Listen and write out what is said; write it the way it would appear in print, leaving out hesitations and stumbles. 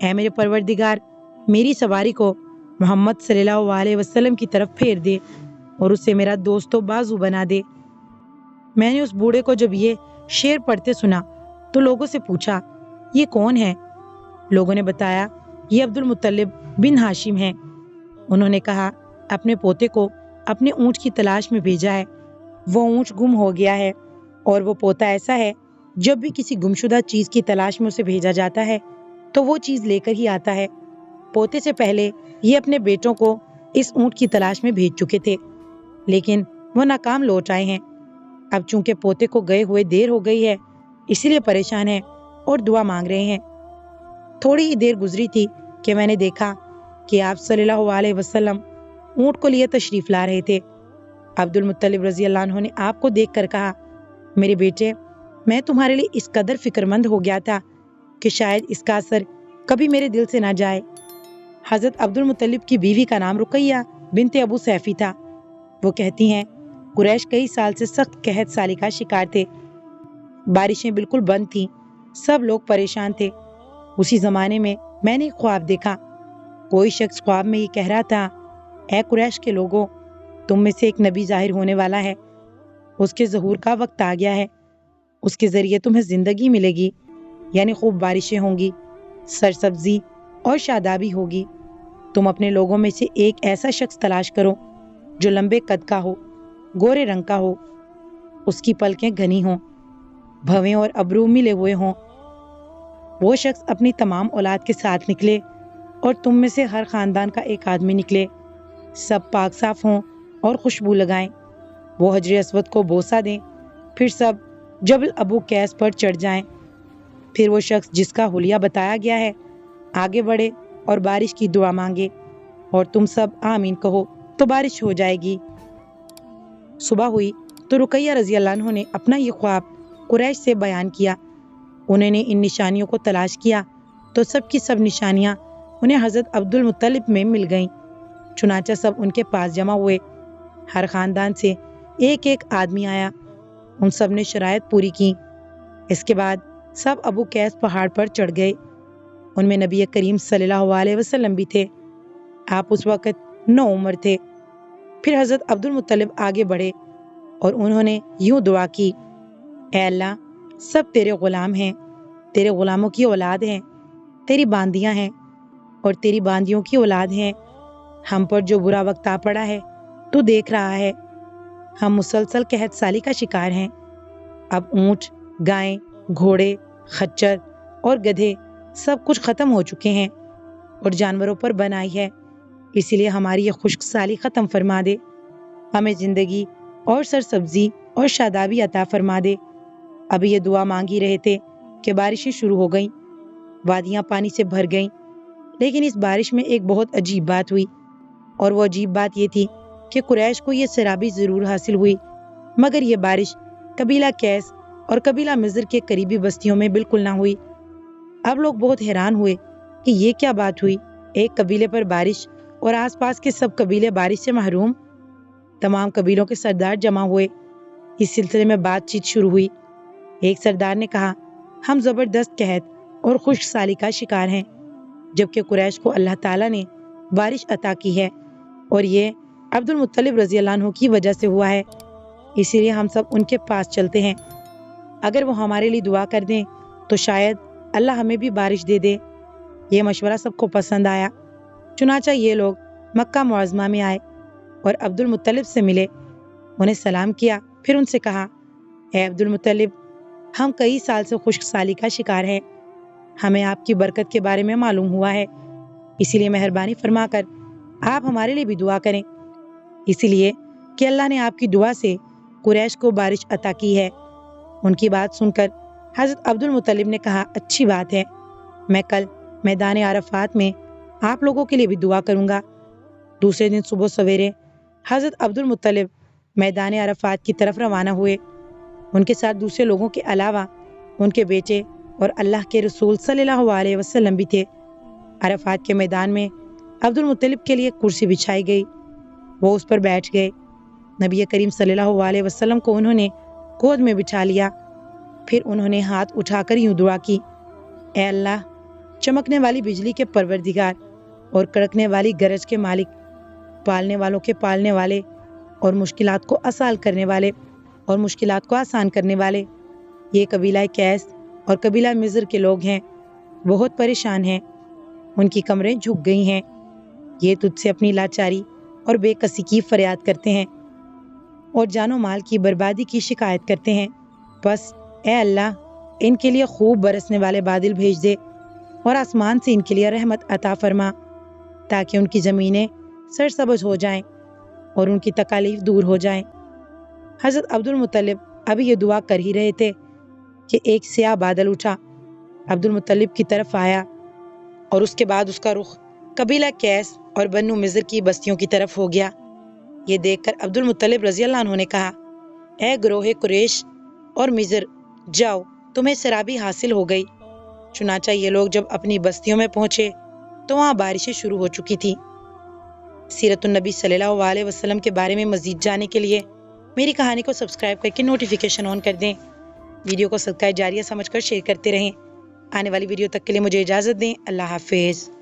اے میرے پروردگار، میری سواری کو محمد صلی اللہ علیہ وسلم کی طرف پھیر دے اور اسے میرا دوست و بازو بنا دے۔ میں نے اس بوڑھے کو جب یہ شعر پڑھتے سنا تو لوگوں سے پوچھا، یہ کون ہے؟ لوگوں نے بتایا، یہ عبد المطلب بن ہاشم ہیں۔ انہوں نے کہا، اپنے پوتے کو اپنے اونٹ کی تلاش میں بھیجا ہے، وہ اونٹ گم ہو گیا ہے، اور وہ پوتا ایسا ہے جب بھی کسی گمشدہ چیز کی تلاش میں اسے بھیجا جاتا ہے تو وہ چیز لے کر ہی آتا ہے۔ پوتے سے پہلے یہ اپنے بیٹوں کو اس اونٹ کی تلاش میں بھیج چکے تھے، لیکن وہ ناکام لوٹ آئے ہیں۔ اب چونکہ پوتے کو گئے ہوئے دیر ہو گئی ہے، اس لیے پریشان ہیں اور دعا مانگ رہے ہیں۔ تھوڑی ہی دیر گزری تھی کہ میں نے دیکھا کہ آپ صلی اللہ علیہ وسلم اونٹ کو لیے تشریف لا رہے تھے۔ عبد المطلب رضی اللہ عنہ نے آپ کو دیکھ کر کہا، میرے بیٹے، میں تمہارے لیے اس قدر فکر مند ہو گیا تھا کہ شاید اس کا اثر کبھی میرے دل سے نہ جائے۔ حضرت عبد المطلب کی بیوی کا نام رقیہ بنت ابو سیفی تھا۔ وہ کہتی ہیں، قریش کئی سال سے سخت قحط سالی کا شکار تھے، بارشیں بالکل بند تھیں، سب لوگ پریشان تھے۔ اسی زمانے میں نے ایک خواب دیکھا۔ کوئی شخص خواب میں یہ کہہ رہا تھا، اے قریش کے لوگوں، تم میں سے ایک نبی ظاہر ہونے والا ہے، اس کے ظہور کا وقت آ گیا ہے، اس کے ذریعے تمہیں زندگی ملے گی، یعنی خوب بارشیں ہوں گی، سرسبزی اور شادابی ہوگی۔ تم اپنے لوگوں میں سے ایک ایسا شخص تلاش کرو جو لمبے قد کا ہو، گورے رنگ کا ہو، اس کی پلکیں گھنی ہوں، بھویں اور ابرو ملے ہوئے ہوں۔ وہ شخص اپنی تمام اولاد کے ساتھ نکلے اور تم میں سے ہر خاندان کا ایک آدمی نکلے، سب پاک صاف ہوں اور خوشبو لگائیں۔ وہ حجر اسود کو بوسہ دیں، پھر سب جبل ابو قیس پر چڑھ جائیں۔ پھر وہ شخص جس کا حلیہ بتایا گیا ہے آگے بڑھے اور بارش کی دعا مانگے، اور تم سب آمین کہو تو بارش ہو جائے گی۔ صبح ہوئی تو رقیہ رضی اللہ عنہ نے اپنا یہ خواب قریش سے بیان کیا۔ انہوں نے ان نشانیوں کو تلاش کیا تو سب کی سب نشانیاں انہیں حضرت عبد المطلب میں مل گئیں۔ چنانچہ سب ان کے پاس جمع ہوئے، ہر خاندان سے ایک ایک آدمی آیا، ان سب نے شرائط پوری کی۔ اس کے بعد سب ابو قیس پہاڑ پر چڑھ گئے۔ ان میں نبی کریم صلی اللہ علیہ وسلم بھی تھے، آپ اس وقت 9 عمر تھے۔ پھر حضرت عبد المطلب آگے بڑھے اور انہوں نے یوں دعا کی، اے اللہ، سب تیرے غلام ہیں، تیرے غلاموں کی اولاد ہیں، تیری باندیاں ہیں اور تیری باندیوں کی اولاد ہیں۔ ہم پر جو برا وقت آ پڑا ہے تو دیکھ رہا ہے، ہم مسلسل قحط سالی کا شکار ہیں۔ اب اونٹ، گائیں، گھوڑے، خچر اور گدھے سب کچھ ختم ہو چکے ہیں اور جانوروں پر بن آئی ہے، اس لیے ہماری یہ خشک سالی ختم فرما دے، ہمیں زندگی اور سرسبزی اور شادابی عطا فرما دے۔ ابھی یہ دعا مانگی رہے تھے کہ بارشیں شروع ہو گئیں، وادیاں پانی سے بھر گئیں۔ لیکن اس بارش میں ایک بہت عجیب بات ہوئی، اور وہ عجیب بات یہ تھی کہ قریش کو یہ سیرابی ضرور حاصل ہوئی، مگر یہ بارش قبیلہ قیس اور قبیلہ مضر کے قریبی بستیوں میں بالکل نہ ہوئی۔ اب لوگ بہت حیران ہوئے کہ یہ کیا بات ہوئی، ایک قبیلے پر بارش اور آس پاس کے سب قبیلے بارش سے محروم۔ تمام قبیلوں کے سردار جمع ہوئے، اس سلسلے میں بات چیت شروع ہوئی۔ ایک سردار نے کہا، ہم زبردست قحط اور خشک سالی کا شکار ہیں، جبکہ قریش کو اللہ تعالیٰ نے بارش عطا کی ہے، اور یہ عبد المطلب رضی اللہ عنہ کی وجہ سے ہوا ہے، اسی لیے ہم سب ان کے پاس چلتے ہیں، اگر وہ ہمارے لیے دعا کر دیں تو شاید اللہ ہمیں بھی بارش دے دے۔ یہ مشورہ سب کو پسند آیا، چنانچہ یہ لوگ مکہ معظمہ میں آئے اور عبد المطلب سے ملے، انہیں سلام کیا، پھر ان سے کہا، اے عبد المطلب، ہم کئی سال سے خشک سالی کا شکار ہیں، ہمیں آپ کی برکت کے بارے میں معلوم ہوا ہے، اسی لیے مہربانی فرما کر آپ ہمارے لیے بھی دعا کریں، اسی لیے کہ اللہ نے آپ کی دعا سے قریش کو بارش عطا کی ہے۔ ان کی بات سن کر حضرت عبد المطلب نے کہا، اچھی بات ہے، میں کل میدان عرفات میں آپ لوگوں کے لیے بھی دعا کروں گا۔ دوسرے دن صبح سویرے حضرت عبد المطلب میدان عرفات کی طرف روانہ ہوئے، ان کے ساتھ دوسرے لوگوں کے علاوہ ان کے بیٹے اور اللہ کے رسول صلی اللہ علیہ وسلم بھی تھے۔ عرفات کے میدان میں عبد المطلب کے لیے کرسی بچھائی گئی، وہ اس پر بیٹھ گئے۔ نبی کریم صلی اللہ علیہ وسلم کو انہوں نے گود میں بٹھا لیا، پھر انہوں نے ہاتھ اٹھا کر یوں دعا کی، اے اللہ، چمکنے والی بجلی کے پروردگار اور کڑکنے والی گرج کے مالک، پالنے والوں کے پالنے والے اور مشکلات کو آسان کرنے والے اور مشکلات کو آسان کرنے والے۔ یہ قبیلہ کیس اور قبیلہ مضر کے لوگ ہیں، بہت پریشان ہیں، ان کی کمریں جھک گئی ہیں، یہ تجھ سے اپنی لاچاری اور بے کسی کی فریاد کرتے ہیں اور جان و مال کی بربادی کی شکایت کرتے ہیں۔ بس اے اللہ، ان کے لیے خوب برسنے والے بادل بھیج دے اور آسمان سے ان کے لیے رحمت عطا فرما، تاکہ ان کی زمینیں سرسبز ہو جائیں اور ان کی تکالیف دور ہو جائیں۔ حضرت عبد المطلب ابھی یہ دعا کر ہی رہے تھے کہ ایک سیاہ بادل اٹھا، عبد المطلب کی طرف آیا اور اس کے بعد اس کا رخ قبیلہ کیس اور بنو مضر کی بستیوں کی طرف ہو گیا۔ یہ دیکھ کر عبد المطلب رضی اللہ عنہ نے کہا، اے گروہ قریش اور مضر، جاؤ، تمہیں سرابی حاصل ہو گئی۔ چنانچہ یہ لوگ جب اپنی بستیوں میں پہنچے تو وہاں بارشیں شروع ہو چکی تھی۔ سیرت النبی صلی اللہ علیہ وسلم کے بارے میں مزید جاننے کے لیے میری کہانی کو سبسکرائب کر کے نوٹیفیکیشن آن کر دیں۔ ویڈیو کو صدقہ جاریہ سمجھ کر شیئر کرتے رہیں۔ آنے والی ویڈیو تک کے لیے مجھے اجازت دیں۔ اللہ حافظ۔